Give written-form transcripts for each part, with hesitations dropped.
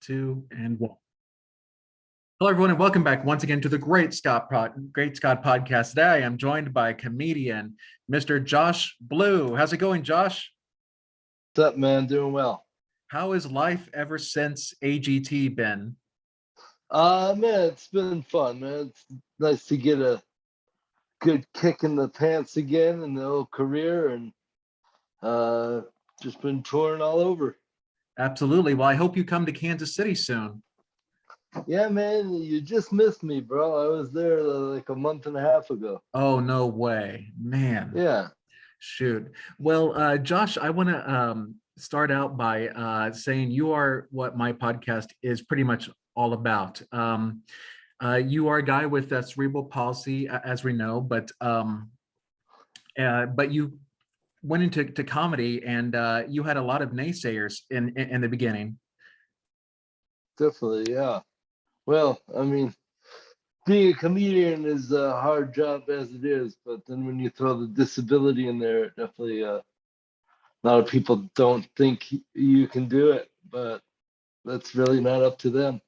Two, and one. Hello, everyone, and welcome back once again to the Great Scott podcast. Today, I'm joined by comedian Mr. Josh Blue. How's it going, Josh? What's up, man? Doing well. How is life ever since AGT been? Man, it's been fun, man. It's nice to get a good kick in the pants again in the old career, and just been touring all over. Absolutely. Well, I hope you come to Kansas City soon. Yeah, man, you just missed me, bro. I was there like a month and a half ago. Oh, no way, man. Yeah. Shoot. Well, Josh, I want to start out by saying you are what my podcast is pretty much all about. You are a guy with cerebral palsy, as we know, but you went into comedy, and you had a lot of naysayers in the beginning. Definitely, yeah. Well, I mean, being a comedian is a hard job as it is, but then when you throw the disability in there, definitely a lot of people don't think you can do it, but that's really not up to them.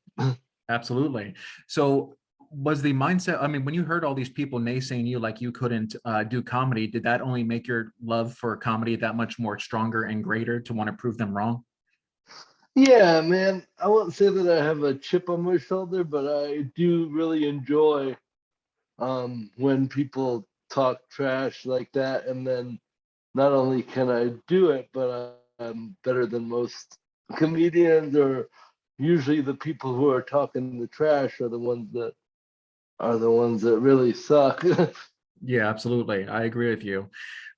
Absolutely. So was the mindset, I mean, when you heard all these people naysaying you like you couldn't do comedy, did that only make your love for comedy that much more stronger and greater to want to prove them wrong? Yeah, man. I won't say that I have a chip on my shoulder, but I do really enjoy when people talk trash like that. And then not only can I do it, but I'm better than most comedians, or usually the people who are talking the trash are the ones that really suck. Yeah, absolutely. I agree with you.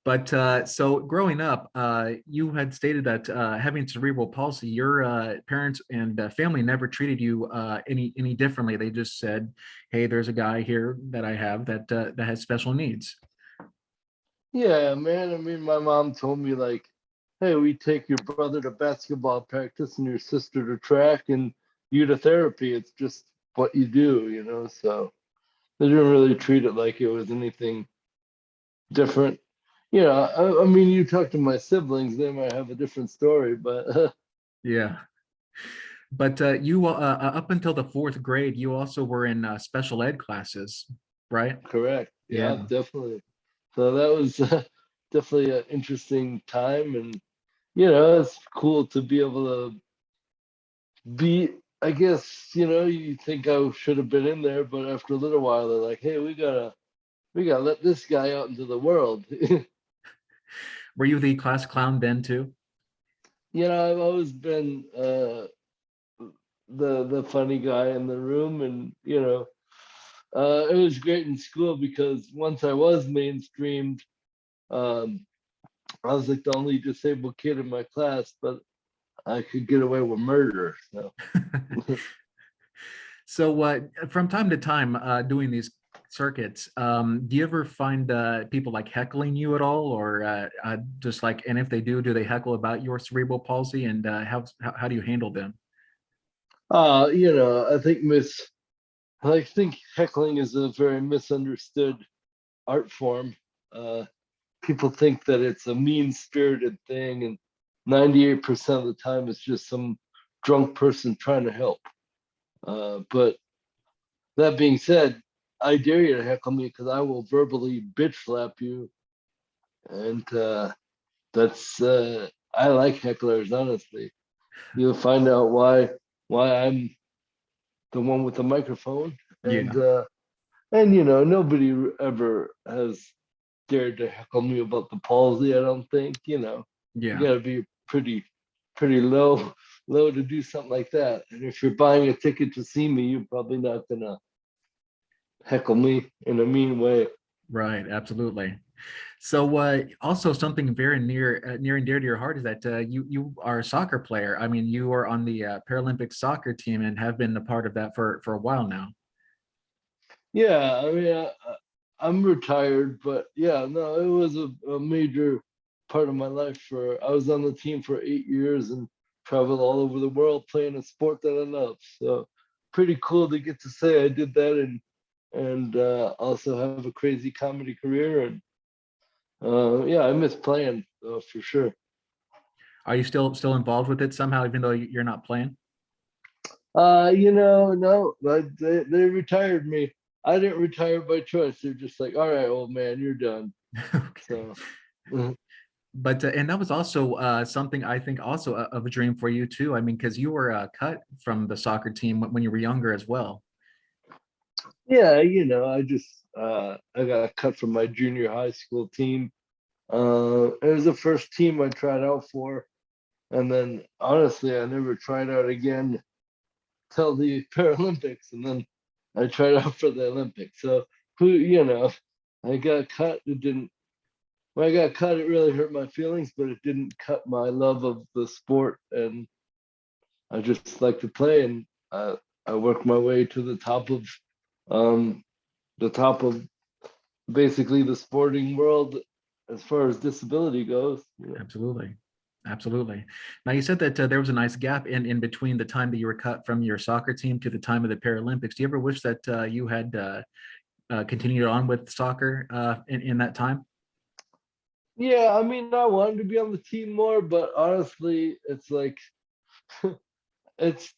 But so growing up, you had stated that having cerebral palsy, your parents and family never treated you any differently. They just said, "Hey, there's a guy here that I have that has special needs." Yeah, man. I mean, my mom told me like, "Hey, we take your brother to basketball practice and your sister to track and you to therapy. It's just what you do, you know." So they didn't really treat it like it was anything different. Yeah, I mean, you talk to my siblings, they might have a different story, but Yeah. But you up until the fourth grade, you also were in special ed classes, right? correct. Yeah. Yeah, definitely. So that was definitely an interesting time, and it's cool to be able to be. I guess you think I should have been in there, but after a little while, they're like, "Hey, we gotta let this guy out into the world." Were you the class clown then too? I've always been the funny guy in the room, and it was great in school because once I was mainstreamed, um, I was like the only disabled kid in my class, but I could get away with murder. So So from time to time, doing these circuits, do you ever find people like heckling you at all, or just like, and if they do they heckle about your cerebral palsy, and how do you handle them? I think heckling is a very misunderstood art form. Uh, People think that it's a mean-spirited thing, and 98% of the time it's just some drunk person trying to help. But that being said, I dare you to heckle me because I will verbally bitch slap you, and that's I like hecklers. Honestly, you'll find out why I'm the one with the microphone, Yeah, and nobody ever has dared to heckle me about the palsy. I don't think. You yeah. got to be pretty low to do something like that. And if you're buying a ticket to see me, you're probably not gonna heckle me in a mean way. Right, absolutely. So also something very near and dear to your heart is that you are a soccer player. I mean, you are on the Paralympic soccer team and have been a part of that for a while now. Yeah, I mean, I'm retired, but yeah, no, it was a major part of my life. I was on the team for 8 years and traveled all over the world playing a sport that I love. So pretty cool to get to say I did that, and also have a crazy comedy career. And yeah, I miss playing for sure. Are you still involved with it somehow, even though you're not playing? No, but they retired me. I didn't retire by choice. They're just like, all right, old man, you're done. Okay. So, mhm. But and that was also something I think also of a dream for you too. I mean, because you were cut from the soccer team when you were younger as well. Yeah, I got cut from my junior high school team. It was the first team I tried out for, and then honestly, I never tried out again till the Paralympics, and then I tried out for the Olympics. So I got cut. It didn't. When I got cut, it really hurt my feelings, but it didn't cut my love of the sport, and I just like to play, and I worked my way to um, the top of basically the sporting world as far as disability goes. Absolutely. Absolutely. Now you said that there was a nice gap in between the time that you were cut from your soccer team to the time of the Paralympics. Do you ever wish that you had continued on with soccer in that time? Yeah, I mean, I wanted to be on the team more, but honestly, it's like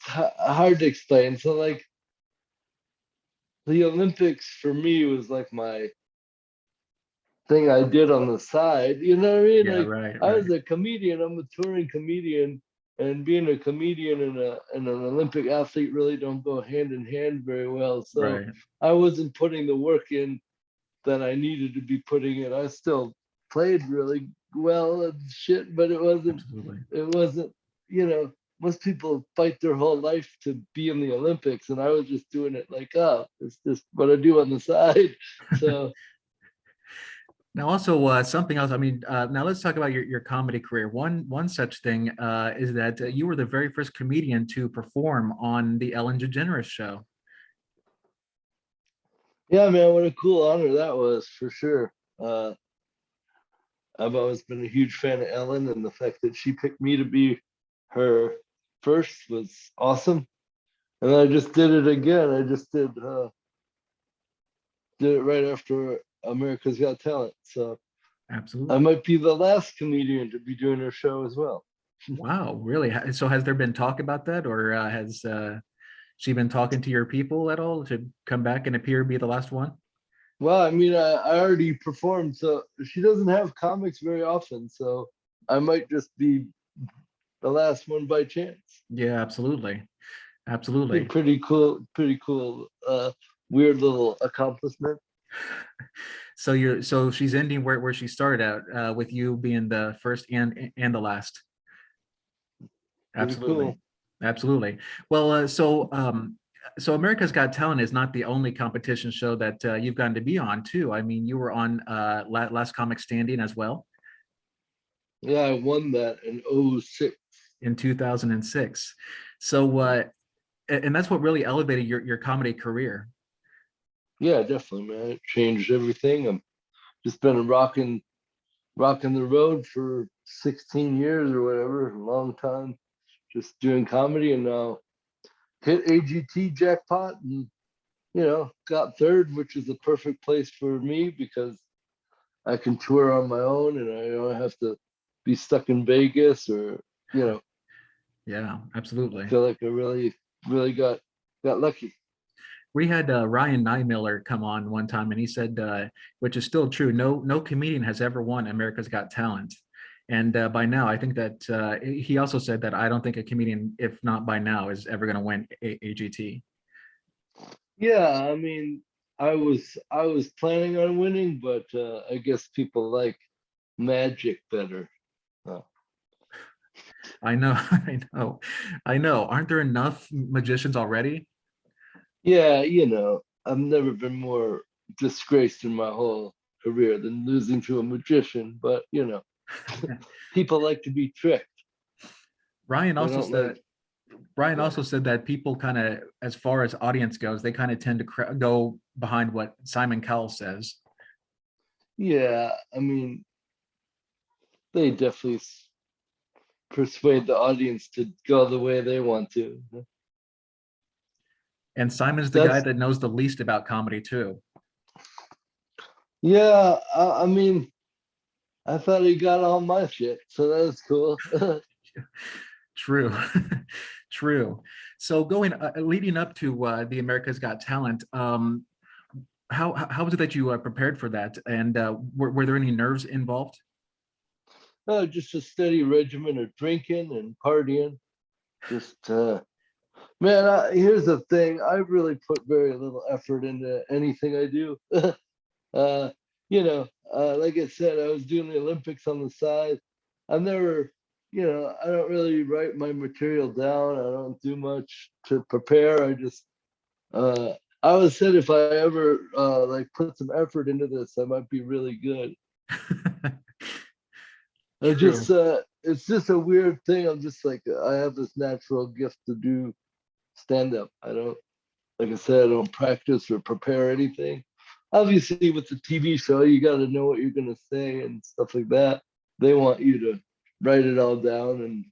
hard to explain. So, like, the Olympics for me was like my thing I did on the side. You know what I mean? Yeah, Like, right, I right, was a comedian. I'm a touring comedian, and being a comedian and an Olympic athlete really don't go hand in hand very well. So right. I wasn't putting the work in that I needed to be putting in. I still played really well and shit, but Absolutely. it wasn't, you know, most people fight their whole life to be in the Olympics, and I was just doing it like, oh, it's just what I do on the side. So Now, also something else. I mean, now let's talk about your comedy career. One such thing is that you were the very first comedian to perform on the Ellen DeGeneres show. yeah, man, what a cool honor that was for sure. Uh, I've always been a huge fan of Ellen, and the fact that she picked me to be her first was awesome. And I just did it again. I just did it right after America's Got Talent. So I Absolutely. might be the last comedian to be doing her show as well. Wow, really? So has there been talk about that, or has she been talking to your people at all to come back and appear be the last one? Well, I mean, I already performed, so she doesn't have comics very often. So I might just be the last one by chance. Yeah, absolutely. Be Absolutely. pretty cool, weird little accomplishment. So she's ending where she started out with you being the first and the last. Pretty Absolutely. cool. Absolutely. Well, so America's Got Talent is not the only competition show that you've gotten to be on too. I mean, you were on Last Comic Standing as well Yeah, I won that in '06. in 2006. So and that's what really elevated your comedy career. Yeah, definitely, man. It changed everything. I'm just been rocking the road for 16 years or whatever, a long time, just doing comedy, and now hit AGT jackpot and got third, which is the perfect place for me because I can tour on my own and I don't have to be stuck in Vegas or you know Yeah, I absolutely. feel like I really got lucky. We had Ryan Nymiller come on one time, and he said, which is still true, no comedian has ever won America's Got Talent. And by now, I think that he also said that I don't think a comedian, if not by now, is ever going to win AGT. Yeah, I mean, I was planning on winning, but I guess people like magic better. Uh, I know, I know, I know. Aren't there enough magicians already? yeah, I've never been more disgraced in my whole career than losing to a magician, but people like to be tricked. Ryan They also don't said like, Brian yeah. also said that people kind of, as far as audience goes, they kind of tend to go behind what Simon Cowell says. Yeah, I mean, they definitely persuade the audience to go the way they want to. And Simon's the guy That's that knows the least about comedy too. Yeah, I mean, I thought he got all my shit, so that was cool. True. True. So going leading up to the America's Got Talent, how was it that you prepared for that, and were there any nerves involved? Just a steady regimen of drinking and partying. Just man, here's the thing. I really put very little effort into anything I do. uh, like I said, I was doing the Olympics on the side. I've never, I don't really write my material down. I don't do much to prepare. Uh, I always said if I ever like put some effort into this, I might be really good. I True. just, it's just a weird thing. I'm just like, I have this natural gift to do stand up. I don't, like I said, I don't practice or prepare anything. Obviously, with the TV show, you got to know what you're going to say and stuff like that. They want you to write it all down, and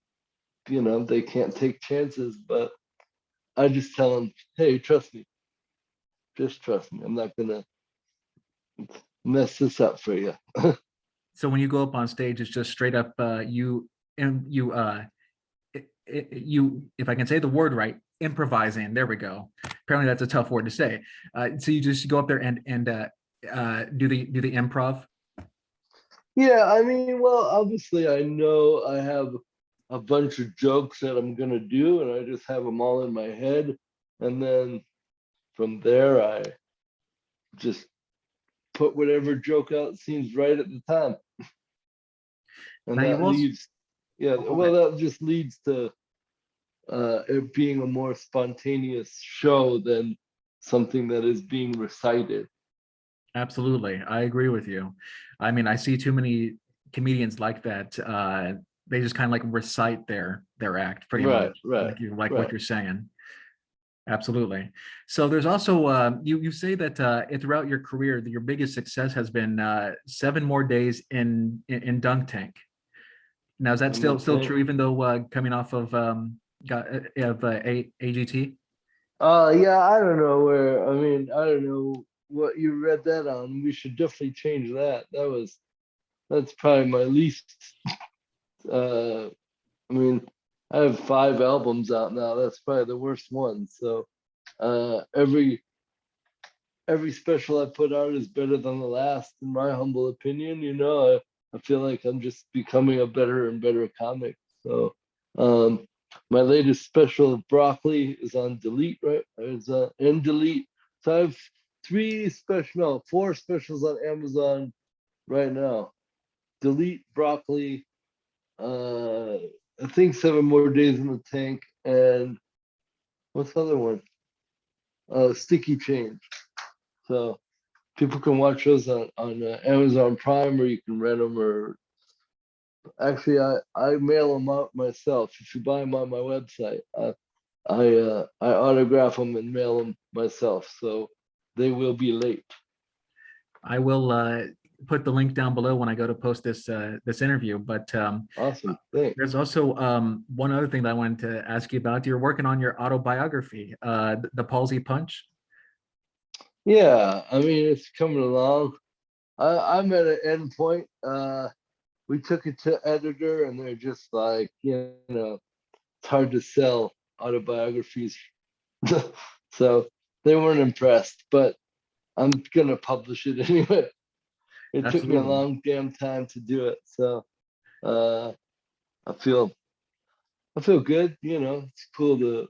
they can't take chances. But I just tell them, hey, trust me, just trust me. I'm not going to mess this up for you. So when you go up on stage, it's just straight up you and you you, if I can say the word right, improvising. There we go. Apparently that's a tough word to say. So you just go up there and do the improv. Yeah, I mean, well, obviously, I know I have a bunch of jokes that I'm going to do, and I just have them all in my head. And then from there, I just put whatever joke out seems right at the time. And Now you that also, leads, yeah, oh, go well, ahead. that just leads to it being a more spontaneous show than something that is being recited. Absolutely, I agree with you. I mean, I see too many comedians like that. They just kind of like recite their act pretty much, Right, right, like what right. you're saying. Absolutely. So there's also you say that throughout your career, your biggest success has been 7 more days in dunk tank. Now is that In the still tank. true, even though coming off of AGT? Yeah, I don't know where. I mean, I don't know what you read that on. We should definitely change that. That's probably my least. Uh, I mean, I have 5 albums out now. That's probably the worst one. So, every special I put out is better than the last, in my humble opinion. I feel like I'm just becoming a better and better comic. So, um, my latest special, Broccoli, is on Delete, right? It's in Delete. So I have no, 4 specials on Amazon right now. Delete, Broccoli, uh, I think 7 more days in the tank, and what's the other one? Sticky Change. So people can watch those on Amazon Prime, or you can rent them. Or actually, I mail them out myself. If you buy them on my website, I autograph them and mail them myself. So they will be late. I will put the link down below when I go to post this interview. But Awesome, thanks. there's also one other thing that I wanted to ask you about. You're working on your autobiography, the Palsy Punch. Yeah, I mean it's coming along. I'm at an end point. We took it to editor, and they're just like, it's hard to sell autobiographies. So they weren't impressed, but I'm gonna publish it anyway. It took me a Absolutely. long damn time to do it. So uh I feel I feel good, it's cool to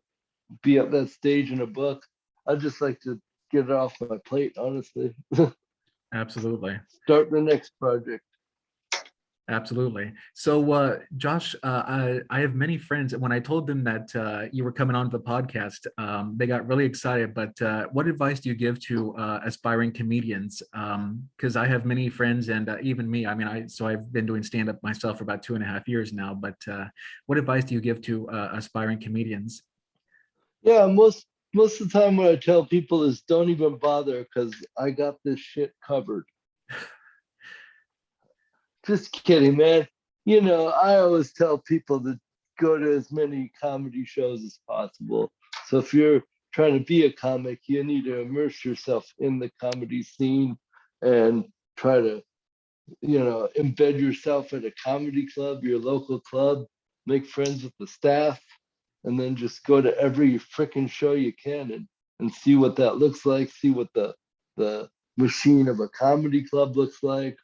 be at that stage in a book. I'd just like to get it off my plate, honestly. Absolutely. Start the next project. Absolutely. So, Josh, I have many friends. When I told them that you were coming on the podcast, they got really excited. But what advice do you give to aspiring comedians? Because I have many friends, and even me. I mean, I've been doing stand up myself for about 2.5 years now. But what advice do you give to aspiring comedians? Yeah, most of the time what I tell people is don't even bother because I got this shit covered. Just kidding, man. I always tell people to go to as many comedy shows as possible. So if you're trying to be a comic, you need to immerse yourself in the comedy scene and try to, embed yourself at a comedy club, your local club, make friends with the staff, and then just go to every freaking show you can and see what that looks like, see what the machine of a comedy club looks like,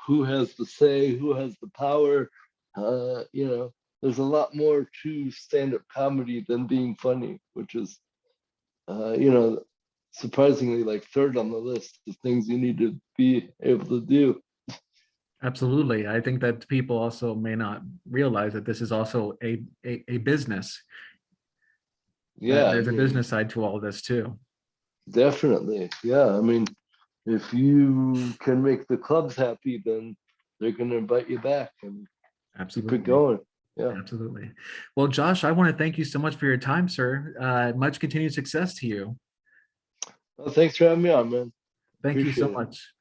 who has the say, who has the power. You know, there's a lot more to stand-up comedy than being funny, which is, you know, surprisingly like third on the list of things you need to be able to do. Absolutely. I think that people also may not realize that this is also a business, that Yeah, I there's a mean, business side to all this too. definitely. Yeah, I mean, if you can make the clubs happy, then they're going to invite you back and keep it Absolutely. going. Yeah. Absolutely. Well, Josh, I want to thank you so much for your time, sir. Much continued success to you. Well, thanks for having me on, man. Thank you so Appreciate it. much.